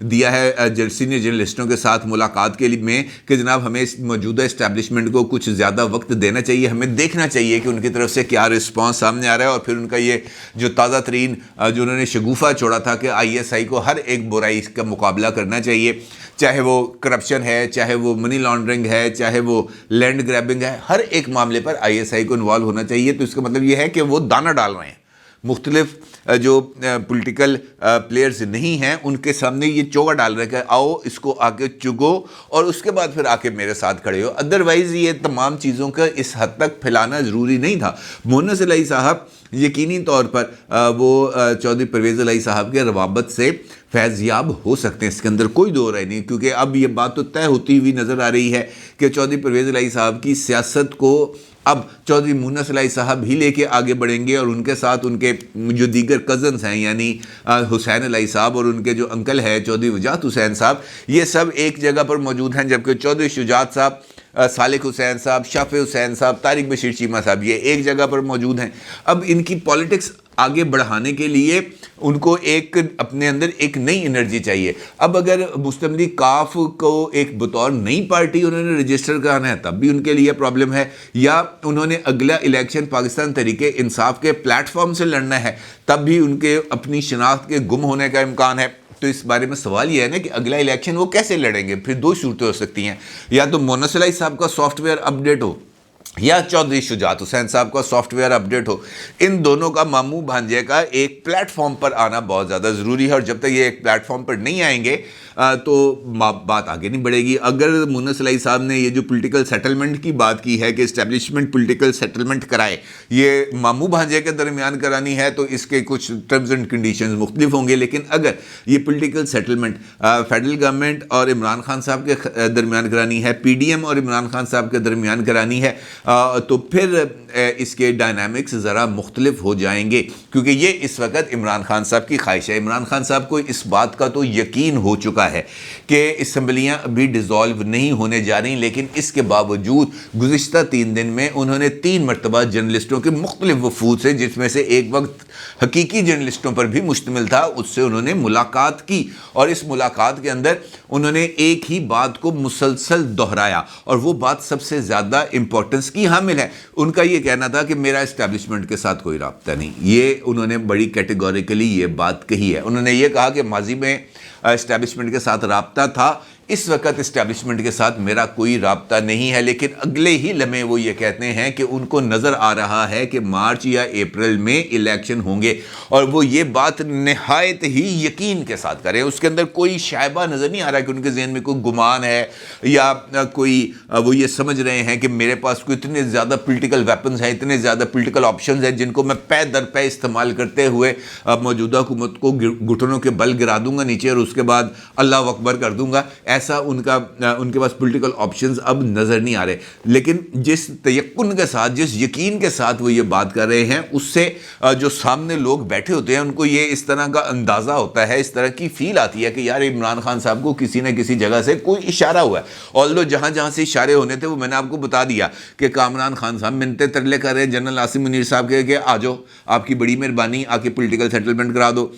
دیا ہے سینئر جرنلسٹوں کے ساتھ ملاقات کے لیے میں کہ جناب ہمیں اس موجودہ اسٹیبلشمنٹ کو کچھ زیادہ وقت دینا چاہیے, ہمیں دیکھنا چاہیے کہ ان کی طرف سے کیا رسپانس سامنے آ رہا ہے. اور پھر ان کا یہ جو تازہ ترین جو انہوں نے شگوفہ چھوڑا تھا کہ ISI کو ہر ایک برائی کا مقابلہ کرنا چاہیے, چاہے وہ کرپشن ہے, چاہے وہ منی لانڈرنگ ہے, چاہے وہ لینڈ گریبنگ ہے, ہر ایک معاملے پر ISI کو انوالو ہونا چاہیے. تو اس کا مطلب یہ ہے کہ وہ دانہ ڈال رہے ہیں. مختلف جو پولیٹیکل پلیئرز نہیں ہیں ان کے سامنے یہ چوگا ڈال رہے ہیں کہ آؤ اس کو آ کے چگو اور اس کے بعد پھر آ کے میرے ساتھ کھڑے ہو. ادروائز یہ تمام چیزوں کا اس حد تک پھیلانا ضروری نہیں تھا. مونس الہی صاحب یقینی طور پر وہ چودھری پرویز الہی صاحب کے روابط سے فیض یاب ہو سکتے ہیں, اس کے اندر کوئی دو رائے نہیں, کیونکہ اب یہ بات تو طے ہوتی ہوئی نظر آ رہی ہے کہ چودھری پرویز الہی صاحب کی سیاست کو اب چودھری مونس الہی صاحب ہی لے کے آگے بڑھیں گے, اور ان کے ساتھ ان کے جو دیگر کزنز ہیں یعنی حسین الہی صاحب اور ان کے جو انکل ہے چودھری وجاہت حسین صاحب, یہ سب ایک جگہ پر موجود ہیں, جبکہ چودھری شجاعت صاحب, صالح حسین صاحب, شافع حسین صاحب, طارق بشیر چیمہ صاحب یہ ایک جگہ پر موجود ہیں. اب ان کی پالیٹکس آگے بڑھانے کے لیے ان کو ایک اپنے اندر ایک نئی انرجی چاہیے. اب اگر مستمری کاف کو ایک بطور نئی پارٹی انہوں نے رجسٹر کرانا ہے تب بھی ان کے لیے پرابلم ہے, یا انہوں نے اگلا الیکشن پاکستان تحریک انصاف کے پلیٹ فارم سے لڑنا ہے تب بھی ان کے اپنی شناخت کے گم ہونے کا امکان ہے. تو اس بارے میں سوال یہ ہے نا کہ اگلا الیکشن وہ کیسے لڑیں گے. پھر دو صورتیں ہو سکتی ہیں, یا تو مونس الہی صاحب کا سافٹ ویئر اپڈیٹ ہو یا چودھری شجاعت حسین صاحب کا سافٹ ویئر اپڈیٹ ہو. ان دونوں کا ماموں بھانجے کا ایک پلیٹ فارم پر آنا بہت زیادہ ضروری ہے, اور جب تک یہ ایک پلیٹ فارم پر نہیں آئیں گے تو بات آگے نہیں بڑھے گی. اگر مونس الہی صاحب نے یہ جو پولیٹیکل سیٹلمنٹ کی بات کی ہے کہ اسٹیبلشمنٹ پولیٹیکل سیٹلمنٹ کرائے, یہ ماموں بھانجے کے درمیان کرانی ہے تو اس کے کچھ ٹرمز اینڈ کنڈیشنز مختلف ہوں گے. لیکن اگر یہ پولیٹیکل سیٹلمنٹ فیڈرل گورنمنٹ اور عمران خان صاحب کے درمیان کرانی ہے, PDM اور عمران خان صاحب کے درمیان کرانی ہے, تو پھر اس کے ڈائنامکس ذرا مختلف ہو جائیں گے, کیونکہ یہ اس وقت عمران خان صاحب کی خواہش ہے. عمران خان صاحب کو اس بات کا تو یقین ہو چکا ہے کہ اسمبلیاں ابھی ڈیزالو نہیں ہونے جا رہی, لیکن اس کے باوجود گزشتہ 3 دن میں انہوں نے 3 مرتبہ جرنلسٹوں کے مختلف وفود سے, جس میں سے ایک وقت حقیقی جرنلسٹوں پر بھی مشتمل تھا, اس سے انہوں نے ملاقات کی, اور اس ملاقات کے اندر انہوں نے ایک ہی بات کو مسلسل دہرایا, اور وہ بات سب سے زیادہ امپورٹنس کی حامل ہے. ان کا یہ کہنا تھا کہ میرا اسٹیبلشمنٹ کے ساتھ کوئی رابطہ نہیں. یہ انہوں نے بڑی کیٹیگوریکلی یہ بات کہی ہے. انہوں نے یہ کہا کہ ماضی میں اسٹیبلشمنٹ کے ساتھ رابطہ تھا, اس وقت اسٹیبلشمنٹ کے ساتھ میرا کوئی رابطہ نہیں ہے. لیکن اگلے ہی لمحے وہ یہ کہتے ہیں کہ ان کو نظر آ رہا ہے کہ مارچ یا اپریل میں الیکشن ہوں گے, اور وہ یہ بات نہایت ہی یقین کے ساتھ کریں. اس کے اندر کوئی شائبہ نظر نہیں آ رہا کہ ان کے ذہن میں کوئی گمان ہے, یا کوئی وہ یہ سمجھ رہے ہیں کہ میرے پاس کوئی اتنے زیادہ پولیٹیکل ویپنز ہیں, اتنے زیادہ پولیٹیکل آپشنز ہیں جن کو میں پے در پے استعمال کرتے ہوئے موجودہ حکومت کو گھٹنوں کے بل گرا دوں گا نیچے, اور اس کے بعد اللہ اکبر کر دوں گا. ایسا ان کے پاس پولیٹیکل آپشنز اب نظر نہیں آ رہے. لیکن جس تیقن کے ساتھ, جس یقین کے ساتھ وہ یہ بات کر رہے ہیں, اس سے جو سامنے لوگ بیٹھے ہوتے ہیں ان کو یہ اس طرح کا اندازہ ہوتا ہے, اس طرح کی فیل آتی ہے کہ یار عمران خان صاحب کو کسی نہ کسی جگہ سے کوئی اشارہ ہوا ہے. آلدو جہاں جہاں سے اشارے ہونے تھے وہ میں نے آپ کو بتا دیا کہ کامران خان صاحب منتیں ترلے کر رہے ہیں جنرل عاصم منیر صاحب کے کہ آ جاؤ, آپ کی بڑی مہربانی, آ کے پولیٹیکل سیٹلمنٹ کرا دو.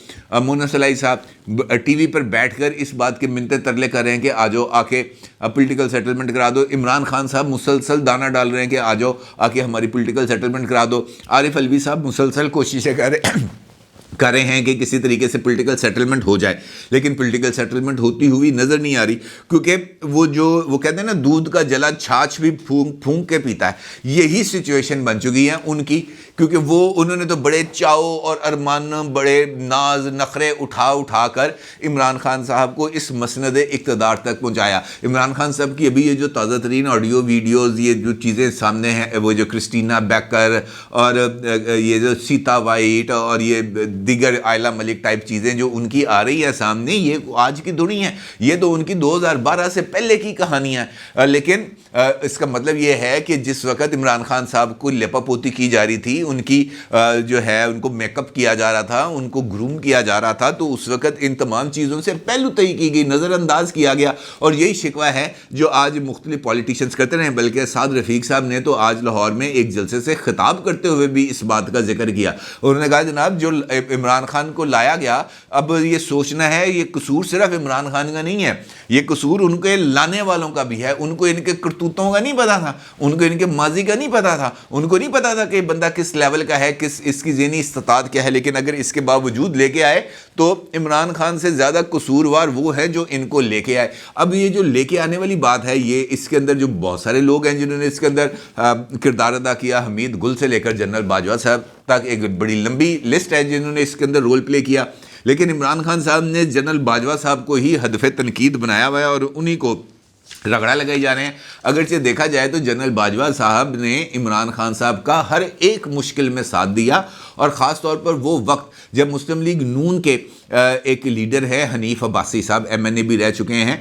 مونس الہی صاحب ٹی وی پر بیٹھ کر اس بات کے منتیں ترلے کر رہے ہیں کہ آ جاؤ آ کے پولیٹیکل سیٹلمنٹ کرا دو. عمران خان صاحب مسلسل دانہ ڈال رہے ہیں کہ آ جاؤ آ کے ہماری پولیٹیکل سیٹلمنٹ کرا دو. عارف الوی صاحب مسلسل کوششیں کر رہے ہیں کہ کسی طریقے سے پولیٹیکل سیٹلمنٹ ہو جائے, لیکن پولیٹیکل سیٹلمنٹ ہوتی ہوئی نظر نہیں آ رہی, کیونکہ وہ کہتے ہیں نا دودھ کا جلا چھاچھ بھی پھونک کے پیتا ہے. یہی سچویشن بن چکی ہے ان کی, کیونکہ انہوں نے تو بڑے چاؤ اور ارمان, بڑے ناز نخرے اٹھا کر عمران خان صاحب کو اس مسند اقتدار تک پہنچایا. عمران خان صاحب کی ابھی یہ جو تازہ ترین آڈیو ویڈیوز, یہ جو چیزیں سامنے ہیں, وہ جو کرسٹینا بیکر اور یہ جو سیتا وائٹ اور یہ دیگر آئلہ ملک ٹائپ چیزیں جو ان کی آ رہی ہے سامنے, یہ آج کی دنیا ہے, یہ تو ان کی 2012 سے پہلے کی کہانیاں ہیں. لیکن اس کا مطلب یہ ہے کہ جس وقت عمران خان صاحب کو لپا پوتی کی جا رہی تھی, ان کی جو ہے ان کو میک اپ کیا جا رہا تھا, ان کو گروم کیا جا رہا تھا, تو اس وقت ان تمام چیزوں سے پہلو طئی کی گئی, نظر انداز کیا گیا. اور یہی شکوہ ہے جو آج مختلف پولیٹیشنز کرتے رہے. بلکہ سعد رفیق صاحب نے تو آج لاہور میں ایک جلسے سے خطاب کرتے ہوئے بھی اس بات کا ذکر کیا. انہوں نے کہا جناب جو عمران خان کو لایا گیا. اب یہ سوچنا ہے یہ قصور صرف عمران خان کا نہیں ہے, یہ قصور ان کے لانے والوں کا بھی ہے. ان کو ان کے کرتوتوں کا نہیں پتا تھا, ان کو ان کے ماضی کا نہیں پتا تھا, ان کو نہیں پتا تھا کہ بندہ کس لیول کا ہے, کس اس کی ذہنی استطاعت کیا ہے. لیکن اگر اس کے باوجود لے کے آئے تو عمران خان سے زیادہ قصوروار وہ ہے جو ان کو لے کے آئے. اب یہ جو لے کے آنے والی بات ہے, یہ اس کے اندر جو بہت سارے لوگ ہیں جنہوں نے اس کے اندر کردار ادا کیا, حمید گل سے لے کر جنرل باجوہ صاحب تک ایک بڑی لمبی لسٹ ہے جنہوں نے اس کے اندر رول پلے کیا. لیکن عمران خان صاحب نے جنرل باجوہ صاحب کو ہی ہدف تنقید بنایا ہوا ہے اور انہی کو رگڑا لگائی جا رہے ہیں. اگرچہ دیکھا جائے تو جنرل باجوہ صاحب نے عمران خان صاحب کا ہر ایک مشکل میں ساتھ دیا, اور خاص طور پر وہ وقت جب مسلم لیگ نون کے ایک لیڈر ہے حنیف عباسی صاحب, MNA بھی رہ چکے ہیں,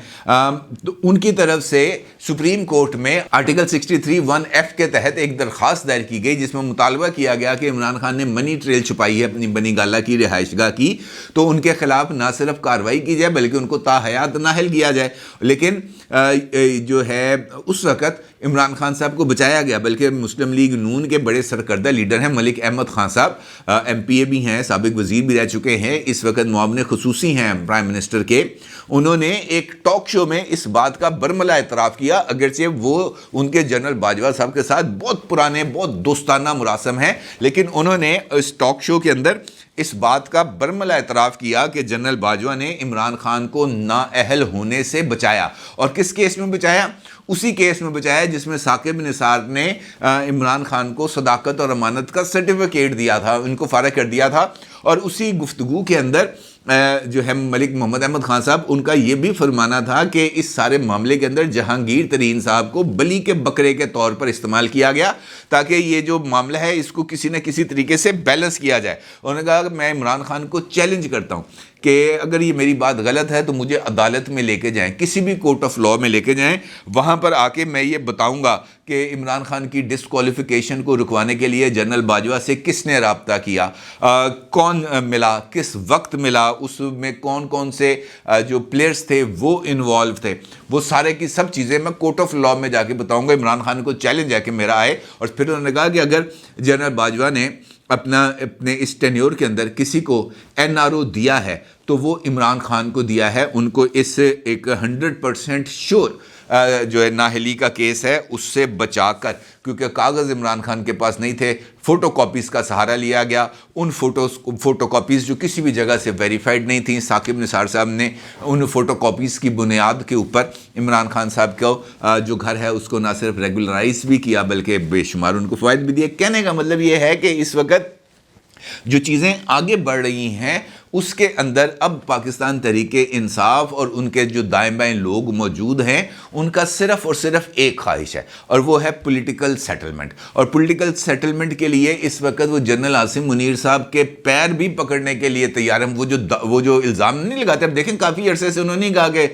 تو ان کی طرف سے سپریم کورٹ میں آرٹیکل 63(1)(f) کے تحت ایک درخواست دائر کی گئی جس میں مطالبہ کیا گیا کہ عمران خان نے منی ٹریل چھپائی ہے اپنی بنی گالہ کی رہائش گاہ کی, تو ان کے خلاف نہ صرف کارروائی کی جائے بلکہ ان کو تاحیات نااہل کیا جائے. لیکن جو ہے اس وقت عمران خان صاحب کو بچایا گیا, بلکہ مسلم لیگ نون کے بڑے سرکردہ لیڈر ہیں ملک احمد خان صاحب, MPA بھی ہیں, سابق وزیر بھی رہ چکے ہیں, اس وقت معاون خصوصی ہیں پرائم منسٹر کے. انہوں نے ایک ٹاک شو میں اس بات کا برملا اعتراف کیا, اگرچہ وہ ان کے جنرل باجوہ صاحب کے ساتھ بہت پرانے بہت دوستانہ مراسم ہیں, لیکن انہوں نے اس ٹاک شو کے اندر اس بات کا برملا اعتراف کیا کہ جنرل باجوہ نے عمران خان کو نااہل ہونے سے بچایا. اور کس کیس میں بچایا؟ اسی کیس میں بچایا جس میں ثاقب نثار نے عمران خان کو صداقت اور امانت کا سرٹیفکیٹ دیا تھا, ان کو فارغ کر دیا تھا. اور اسی گفتگو کے اندر جو ہے ملک محمد احمد خان صاحب, ان کا یہ بھی فرمانا تھا کہ اس سارے معاملے کے اندر جہانگیر ترین صاحب کو بلی کے بکرے کے طور پر استعمال کیا گیا تاکہ یہ جو معاملہ ہے اس کو کسی نہ کسی طریقے سے بیلنس کیا جائے. انہوں نے کہا کہ میں عمران خان کو چیلنج کرتا ہوں کہ اگر یہ میری بات غلط ہے تو مجھے عدالت میں لے کے جائیں, کسی بھی کورٹ آف لاء میں لے کے جائیں, وہاں پر آ کے میں یہ بتاؤں گا کہ عمران خان کی ڈسکوالیفیکیشن کو رکوانے کے لیے جنرل باجوہ سے کس نے رابطہ کیا, کون ملا, کس وقت ملا, اس میں کون کون سے جو پلیئرز تھے وہ انوالو تھے, وہ سارے کی سب چیزیں میں کورٹ آف لاء میں جا کے بتاؤں گا. عمران خان کو چیلنج ہے کہ میرا آئے. اور پھر انہوں نے کہا کہ اگر جنرل باجوہ نے اپنے اس ٹینیور کے اندر کسی کو NRO دیا ہے تو وہ عمران خان کو دیا ہے. ان کو اس ایک 100% شور جو ہے نااہلی کا کیس ہے اس سے بچا کر, کیونکہ کاغذ عمران خان کے پاس نہیں تھے, فوٹو کاپیز کا سہارا لیا گیا. ان فوٹو کاپیز جو کسی بھی جگہ سے ویریفائڈ نہیں تھیں, ثاقب نثار صاحب نے ان فوٹو کاپیز کی بنیاد کے اوپر عمران خان صاحب کو جو گھر ہے اس کو نہ صرف ریگولرائز بھی کیا بلکہ بے شمار ان کو فوائد بھی دیے. کہنے کا مطلب یہ ہے کہ اس وقت جو چیزیں آگے بڑھ رہی ہیں اس کے اندر اب پاکستان تحریک انصاف اور ان کے جو دائیں بائیں لوگ موجود ہیں ان کا صرف اور صرف ایک خواہش ہے, اور وہ ہے پولیٹیکل سیٹلمنٹ. اور پولیٹیکل سیٹلمنٹ کے لیے اس وقت وہ جنرل عاصم منیر صاحب کے پیر بھی پکڑنے کے لیے تیار ہیں. وہ جو الزام نہیں لگاتے, اب دیکھیں کافی عرصے سے انہوں نے کہا کہ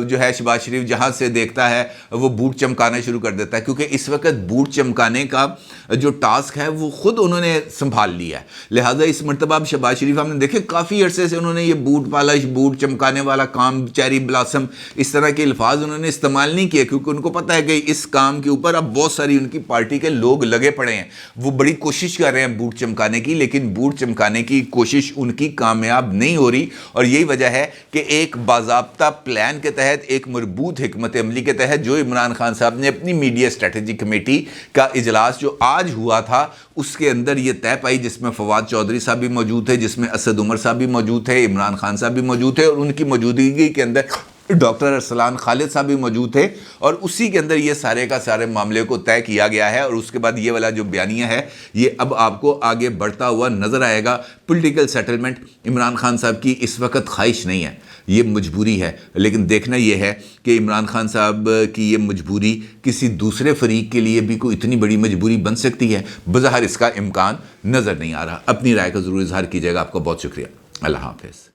جو ہے شہباز شریف جہاں سے دیکھتا ہے وہ بوٹ چمکانا شروع کر دیتا ہے, کیونکہ اس وقت بوٹ چمکانے کا جو ٹاسک ہے وہ خود انہوں نے سنبھال لیا ہے. لہٰذا اس مرتبہ شہباز شریف ہم نے دیکھے کافی عرصے سے انہوں نے یہ بوٹ پالش, بوٹ چمکانے والا کام, چیری بلاسم, اس طرح کے الفاظ انہوں نے استعمال نہیں کیے, کیونکہ ان کو پتہ ہے کہ اس کام کے اوپر اب بہت ساری ان کی پارٹی کے لوگ لگے پڑے ہیں. وہ بڑی کوشش کر رہے ہیں بوٹ چمکانے کی, لیکن بوٹ چمکانے کی کوشش ان کی کامیاب نہیں ہو رہی. اور یہی وجہ ہے کہ ایک باضابطہ پلان کے تحت, ایک مربوط حکمت عملی کے تحت جو عمران خان صاحب نے اپنی میڈیا اسٹریٹجی کمیٹی کا اجلاس جو آج ہوا تھا اس کے اندر یہ طے پائی, جس میں فواد چودھری صاحب بھی موجود تھے, جس میں اسد عمر صاحب بھی موجود تھے, عمران خان صاحب بھی موجود تھے, اور ان کی موجودگی کے اندر ڈاکٹر ارسلان خالد صاحب بھی موجود تھے. اور اسی کے اندر یہ سارے کا سارے معاملے کو طے کیا گیا ہے. اور اس کے بعد یہ والا جو بیانیہ ہے یہ اب آپ کو آگے بڑھتا ہوا نظر آئے گا. پولیٹیکل سیٹلمنٹ عمران خان صاحب کی اس وقت خواہش نہیں ہے, یہ مجبوری ہے. لیکن دیکھنا یہ ہے کہ عمران خان صاحب کی یہ مجبوری کسی دوسرے فریق کے لیے بھی کوئی اتنی بڑی مجبوری بن سکتی ہے. بظاہر اس کا امکان نظر نہیں آ رہا. اپنی رائے کا ضرور اظہار کیجیے گا. آپ کا بہت شکریہ. اللہ حافظ.